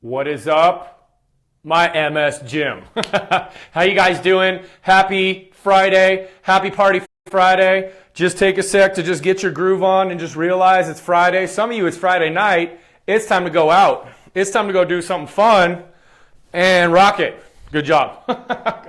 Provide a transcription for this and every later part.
What is up, my MS Gym? How you guys doing? Happy Friday. Happy Party Friday. Just take a sec to just get your groove on and just realize it's Friday. Some of you, it's Friday night. It's time to go out. It's time to go do something fun and rock it. Good job.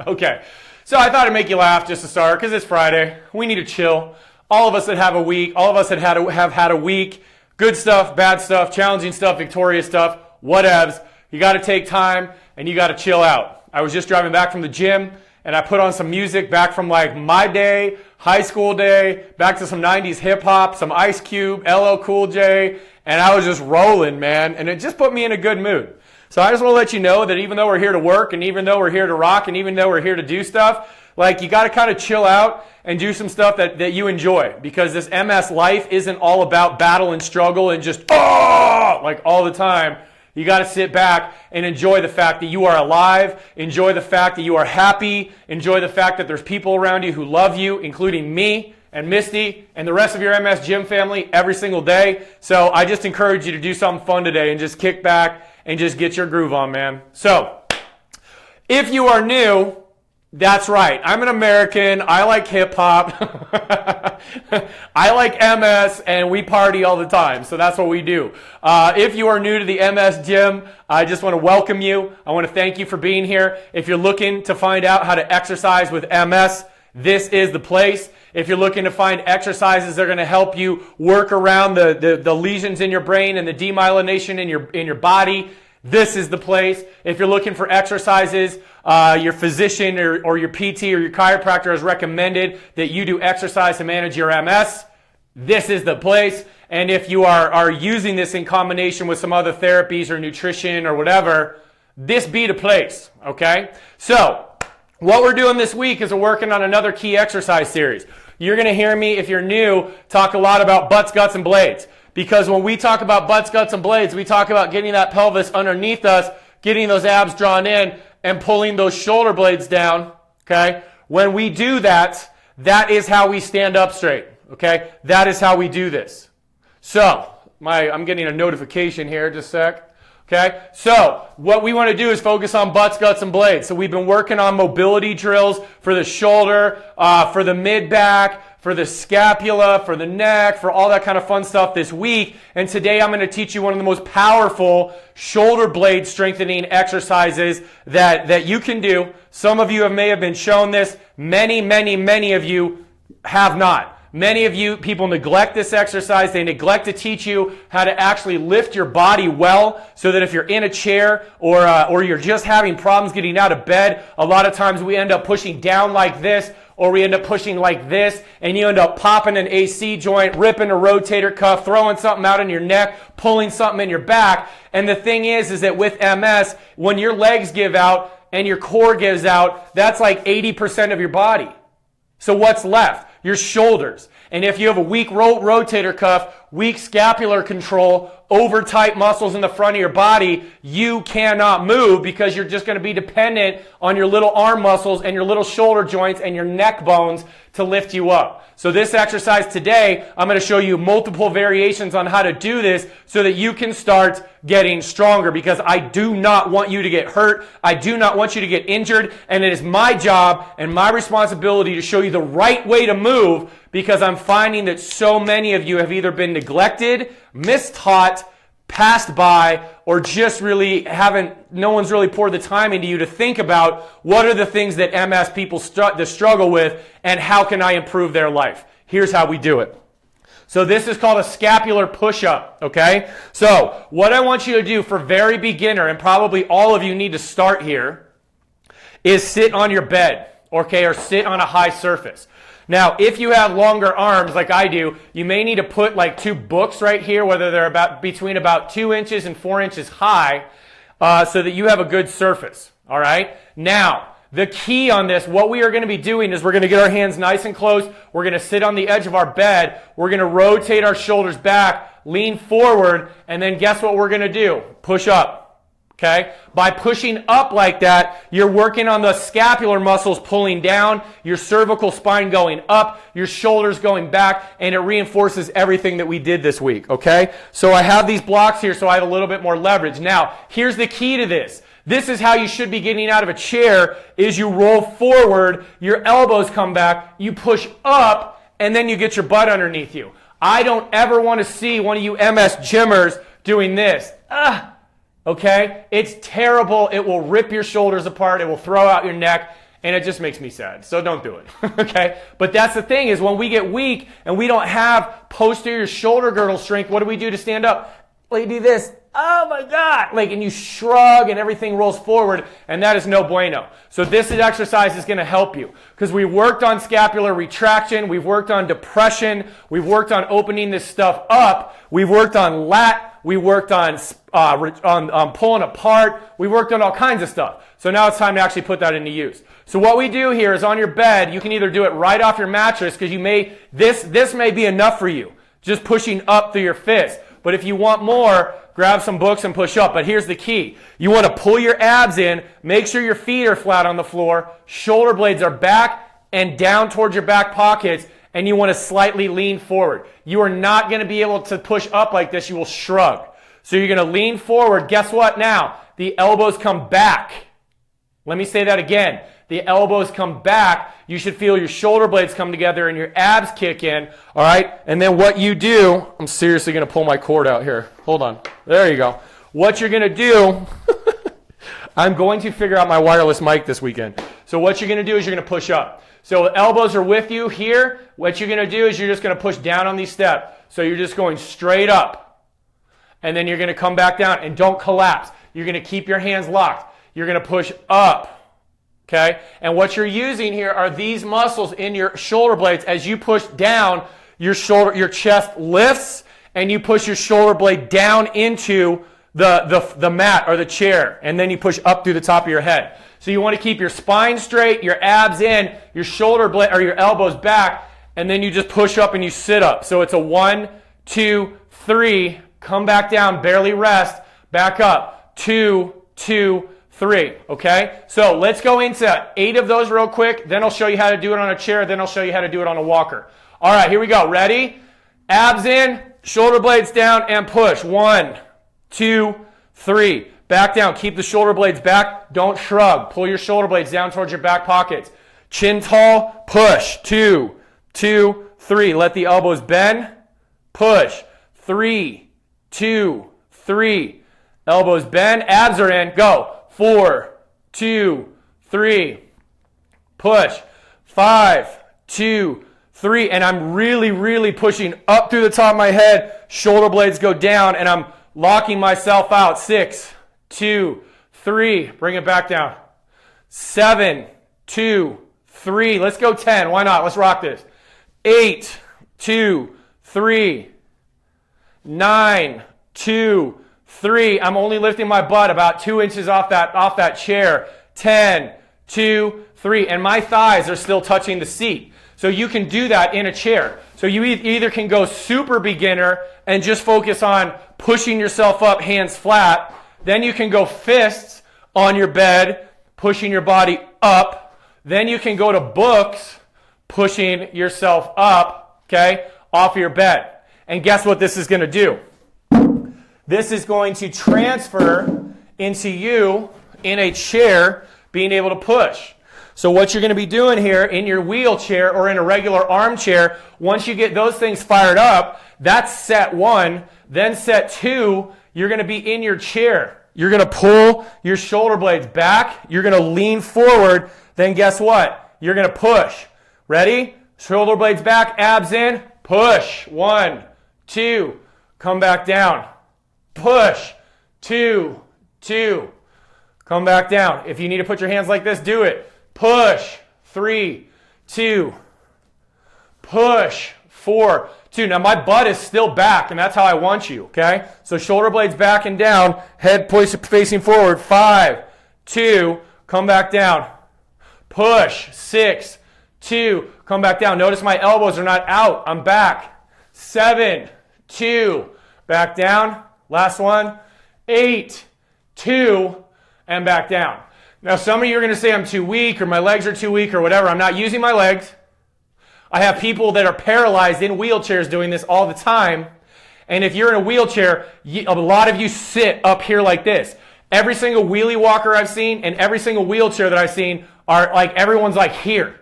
Okay. So I thought I'd make you laugh just to start because it's Friday. We need to chill. All of us that have a week, all of us that have had a week, good stuff, bad stuff, challenging stuff, victorious stuff, whatevs. You got to take time and you got to chill out. I was just driving back from the gym and I put on some music back from like my day, high school day, back to some 90s hip hop, some Ice Cube, LL Cool J, and I was just rolling, man. And it just put me in a good mood. So I just want to let you know that even though we're here to work and even though we're here to rock and even though we're here to do stuff, like you got to kind of chill out and do some stuff that you enjoy, because this MS life isn't all about battle and struggle and just like all the time. You got to sit back and enjoy the fact that you are alive, enjoy the fact that you are happy, enjoy the fact that there's people around you who love you, including me and Misty and the rest of your MS Gym family every single day. So I just encourage you to do something fun today and just kick back and just get your groove on, man. So if you are new, that's right. I'm an American. I like hip hop. I like MS, and we party all the time. So that's what we do. If you are new to the MS Gym, I just want to welcome you. I want to thank you for being here. If you're looking to find out how to exercise with MS, this is the place. If you're looking to find exercises that are going to help you work around the lesions in your brain and the demyelination in your body, this is the place. If you're looking for exercises, your physician or your PT or your chiropractor has recommended that you do exercise to manage your MS, this is the place. And if you are using this in combination with some other therapies or nutrition or whatever, this be the place, okay? So what we're doing this week is we're working on another key exercise series. You're going to hear me, if you're new, talk a lot about butts, guts, and blades. Because when we talk about butts, guts, and blades, we talk about getting that pelvis underneath us, getting those abs drawn in, and pulling those shoulder blades down, okay? When we do that, that is how we stand up straight, okay? That is how we do this. So, I'm getting a notification here, just a sec. Okay, so what we want to do is focus on butts, guts, and blades. So we've been working on mobility drills for the shoulder, for the mid-back, for the scapula, for the neck, for all that kind of fun stuff this week. And today I'm going to teach you one of the most powerful shoulder blade strengthening exercises that you can do. Some of you may have been shown this. Many of you have not. Many of you people neglect this exercise. They neglect to teach you how to actually lift your body well, so that if you're in a chair or you're just having problems getting out of bed, a lot of times we end up pushing down like this, or we end up pushing like this, and you end up popping an AC joint, ripping a rotator cuff, throwing something out in your neck, pulling something in your back. And the thing is that with MS, when your legs give out and your core gives out, that's like 80% of your body. So what's left? Your shoulders. And if you have a weak rotator cuff, weak scapular control, over tight muscles in the front of your body, you cannot move, because you're just going to be dependent on your little arm muscles and your little shoulder joints and your neck bones to lift you up. So this exercise today, I'm going to show you multiple variations on how to do this so that you can start getting stronger, because I do not want you to get hurt. I do not want you to get injured. And it is my job and my responsibility to show you the right way to move, because I'm finding that so many of you have either been neglected, mistaught, passed by, or just really no one's really poured the time into you to think about what are the things that MS people struggle with and how can I improve their life. Here's how we do it. So this is called a scapular push-up, okay? So what I want you to do for very beginner, and probably all of you need to start here, is sit on your bed, okay, or sit on a high surface. Now, if you have longer arms like I do, you may need to put like two books right here, whether they're between about 2 inches and 4 inches high, so that you have a good surface, all right? Now, the key on this, what we are going to be doing is we're going to get our hands nice and close. We're going to sit on the edge of our bed. We're going to rotate our shoulders back, lean forward, and then guess what we're going to do? Push up. Okay? By pushing up like that, you're working on the scapular muscles pulling down, your cervical spine going up, your shoulders going back, and it reinforces everything that we did this week. Okay? So I have these blocks here so I have a little bit more leverage. Now, here's the key to this. This is how you should be getting out of a chair, is you roll forward, your elbows come back, you push up, and then you get your butt underneath you. I don't ever want to see one of you MS gymmers doing this. Okay? It's terrible. It will rip your shoulders apart. It will throw out your neck, and it just makes me sad. So don't do it. Okay? But that's the thing, is when we get weak and we don't have posterior shoulder girdle strength, what do we do to stand up? Well, you do this. Oh my God. And you shrug and everything rolls forward, and that is no bueno. So this exercise is going to help you, because we worked on scapular retraction, we've worked on depression, we've worked on opening this stuff up, we've worked on lat, we worked on pulling apart, we worked on all kinds of stuff. So now it's time to actually put that into use. So what we do here is, on your bed, you can either do it right off your mattress, because this may be enough for you, just pushing up through your fist. But if you want more, grab some books and push up. But here's the key. You want to pull your abs in, make sure your feet are flat on the floor, shoulder blades are back and down towards your back pockets, and you want to slightly lean forward. You are not going to be able to push up like this. You will shrug. So you're going to lean forward. Guess what now? The elbows come back. Let me say that again. The elbows come back. You should feel your shoulder blades come together and your abs kick in. All right? And then what you do, I'm seriously going to pull my cord out here. Hold on. There you go. What you're going to do, I'm going to figure out my wireless mic this weekend. So what you're going to do is you're going to push up. So elbows are with you here. What you're going to do is you're just going to push down on these steps. So you're just going straight up. And then you're going to come back down, and don't collapse. You're going to keep your hands locked. You're going to push up. Okay? And what you're using here are these muscles in your shoulder blades. As you push down, your chest lifts, and you push your shoulder blade down into the mat or the chair, and then you push up through the top of your head. So you want to keep your spine straight, your abs in, your shoulder blade or your elbows back, and then you just push up and you sit up. So it's a 1, 2, 3, come back down, barely rest, back up, 2, 2, 3, okay? So let's go into 8 of those real quick. Then I'll show you how to do it on a chair. Then I'll show you how to do it on a walker. All right, here we go. Ready? Abs in, shoulder blades down, and push. 1, 2, 3. Back down. Keep the shoulder blades back. Don't shrug. Pull your shoulder blades down towards your back pockets. Chin tall, push. 2, 2, 3. Let the elbows bend. Push. 3, 2, 3. Elbows bend. Abs are in. Go. 4, 2, 3. Push. 5, 2, 3. And I'm really pushing up through the top of my head. Shoulder blades go down, and I'm locking myself out. 6, 2, 3. Bring it back down. 7, 2, 3. Let's go 10. Why not? Let's rock this. 8, 2, 3. 9, 2, 3. I'm only lifting my butt about 2 inches off that chair. 10, 2, 3. And my thighs are still touching the seat. So you can do that in a chair. So you either can go super beginner and just focus on pushing yourself up, hands flat. Then you can go fists on your bed, pushing your body up. Then you can go to books, pushing yourself up, okay, off your bed. And guess what this is going to do? This is going to transfer into you in a chair being able to push. So what you're going to be doing here in your wheelchair or in a regular armchair, once you get those things fired up, that's set 1. Then set 2, you're going to be in your chair. You're going to pull your shoulder blades back. You're going to lean forward. Then guess what? You're going to push. Ready? Shoulder blades back, abs in, push. 1, 2, come back down. Push. 2, 2, come back down. If you need to put your hands like this, do it. Push. 3, 2, push. 4, 2. Now my butt is still back, and that's how I want you, okay? So shoulder blades back and down, head facing forward. 5, 2, come back down. Push. 6, 2, come back down. Notice my elbows are not out. I'm back. 7, 2, back down. Last one. 8, 2, and back down. Now, some of you are going to say I'm too weak or my legs are too weak or whatever. I'm not using my legs. I have people that are paralyzed in wheelchairs doing this all the time. And if you're in a wheelchair, a lot of you sit up here like this. Every single wheelie walker I've seen and every single wheelchair that I've seen are like, everyone's like here.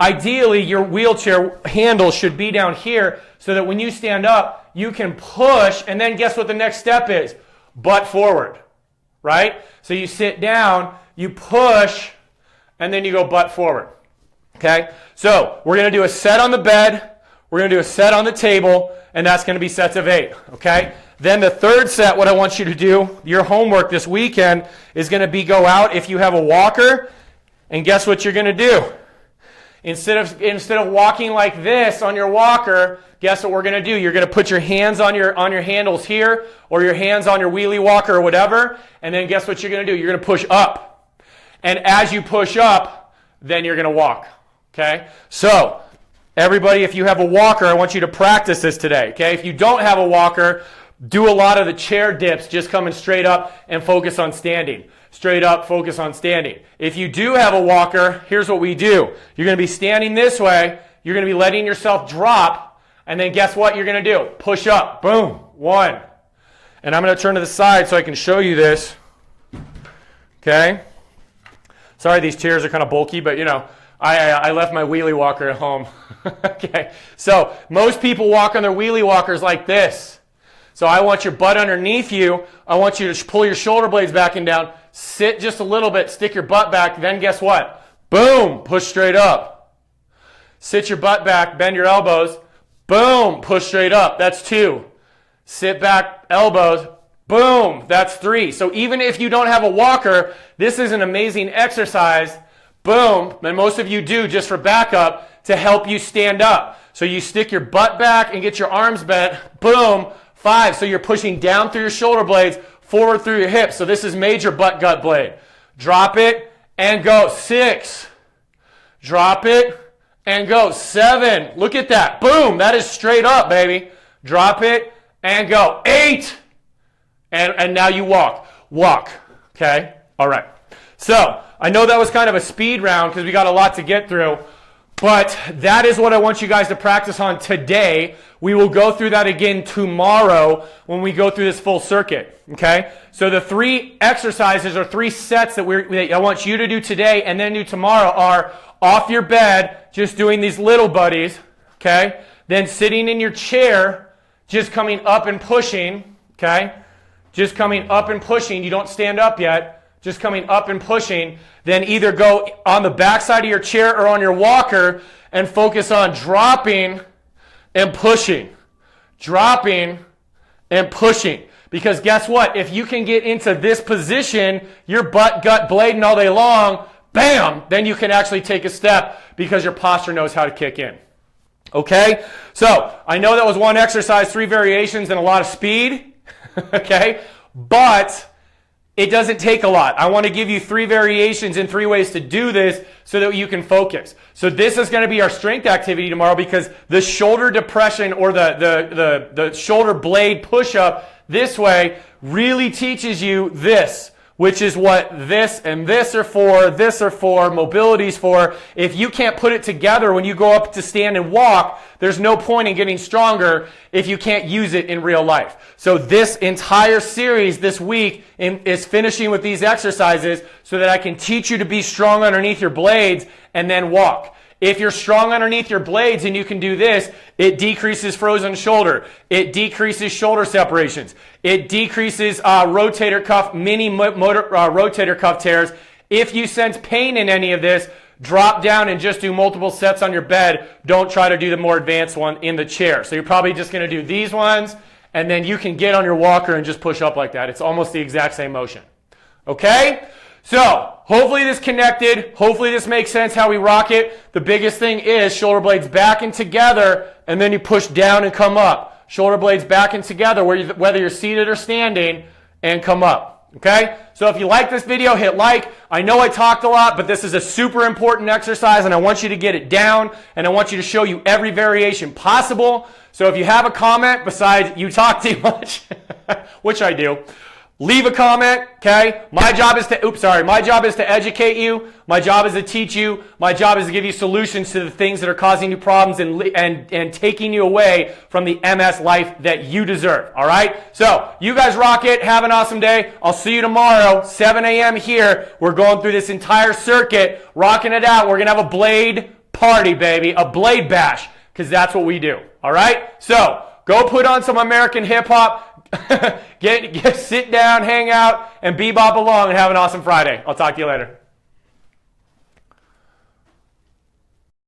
Ideally, your wheelchair handle should be down here so that when you stand up, you can push, and then guess what the next step is? Butt forward, right? So you sit down, you push, and then you go butt forward, okay? So we're going to do a set on the bed, we're going to do a set on the table, and that's going to be sets of 8, okay? Then the third set, what I want you to do, your homework this weekend, is going to be go out if you have a walker, and guess what you're going to do? Instead of walking like this on your walker, guess what we're going to do? You're going to put your hands on your handles here, or your hands on your wheelie walker or whatever, and then guess what you're going to do? You're going to push up. And as you push up, then you're going to walk, okay? So, everybody, if you have a walker, I want you to practice this today, okay? If you don't have a walker, do a lot of the chair dips, just coming straight up and focus on standing. Straight up, focus on standing. If you do have a walker, here's what we do. You're going to be standing this way. You're going to be letting yourself drop. And then guess what you're going to do? Push up. Boom. 1. And I'm going to turn to the side so I can show you this. Okay? Sorry, these chairs are kind of bulky, but you know, I left my wheelie walker at home. Okay? So most people walk on their wheelie walkers like this. So I want your butt underneath you. I want you to pull your shoulder blades back and down. Sit just a little bit, stick your butt back, then guess what? Boom, push straight up. Sit your butt back, bend your elbows, boom, push straight up. That's 2. Sit back, elbows, boom, that's 3. So even if you don't have a walker, this is an amazing exercise, boom, and most of you do just for backup to help you stand up. So you stick your butt back and get your arms bent, boom, 5. So you're pushing down through your shoulder blades, forward through your hips. So this is major butt gut blade. Drop it and go. 6. Drop it and go. 7. Look at that. Boom. That is straight up, baby. Drop it and go. 8. And now you walk. Walk. Okay? All right. So I know that was kind of a speed round because we got a lot to get through. But that is what I want you guys to practice on today. We will go through that again tomorrow when we go through this full circuit, okay? So the 3 exercises or 3 sets that I want you to do today and then do tomorrow are off your bed, just doing these little buddies, okay? Then sitting in your chair, just coming up and pushing, okay? Just coming up and pushing. You don't stand up yet. Just coming up and pushing. Then either go on the back side of your chair or on your walker and focus on dropping and pushing. Dropping and pushing. Because guess what? If you can get into this position, your butt, gut, blade all day long, bam, then you can actually take a step because your posture knows how to kick in. Okay? So, I know that was one exercise, 3 variations, and a lot of speed. Okay? But it doesn't take a lot. I want to give you 3 variations and 3 ways to do this so that you can focus. So this is going to be our strength activity tomorrow because the shoulder depression or the shoulder blade push-up this way really teaches you this, which is what this and this are for, mobility's for. If you can't put it together when you go up to stand and walk, there's no point in getting stronger if you can't use it in real life. So this entire series this week is finishing with these exercises so that I can teach you to be strong underneath your blades and then walk. If you're strong underneath your blades and you can do this, it decreases frozen shoulder. It decreases shoulder separations. It decreases rotator cuff, rotator cuff tears. If you sense pain in any of this, drop down and just do multiple sets on your bed. Don't try to do the more advanced one in the chair. So you're probably just going to do these ones, and then you can get on your walker and just push up like that. It's almost the exact same motion. Okay? So, hopefully this connected. Hopefully this makes sense how we rock it. The biggest thing is shoulder blades back and together, and then you push down and come up. Shoulder blades back and together, whether you're seated or standing, and come up. Okay? So if you like this video, hit like. I know I talked a lot, but this is a super important exercise, and I want you to get it down, and I want you to show you every variation possible. So if you have a comment besides you talk too much, which I do, Leave a comment, okay? My job is to educate you. My job is to teach you. My job is to give you solutions to the things that are causing you problems and taking you away from the MS life that you deserve, all right? So, you guys rock it. Have an awesome day. I'll see you tomorrow, 7 a.m. here. We're going through this entire circuit, rocking it out. We're going to have a blade party, baby, a blade bash, because that's what we do, all right? So, go put on some American hip-hop. Sit down, hang out, and bebop along and have an awesome Friday. I'll talk to you later.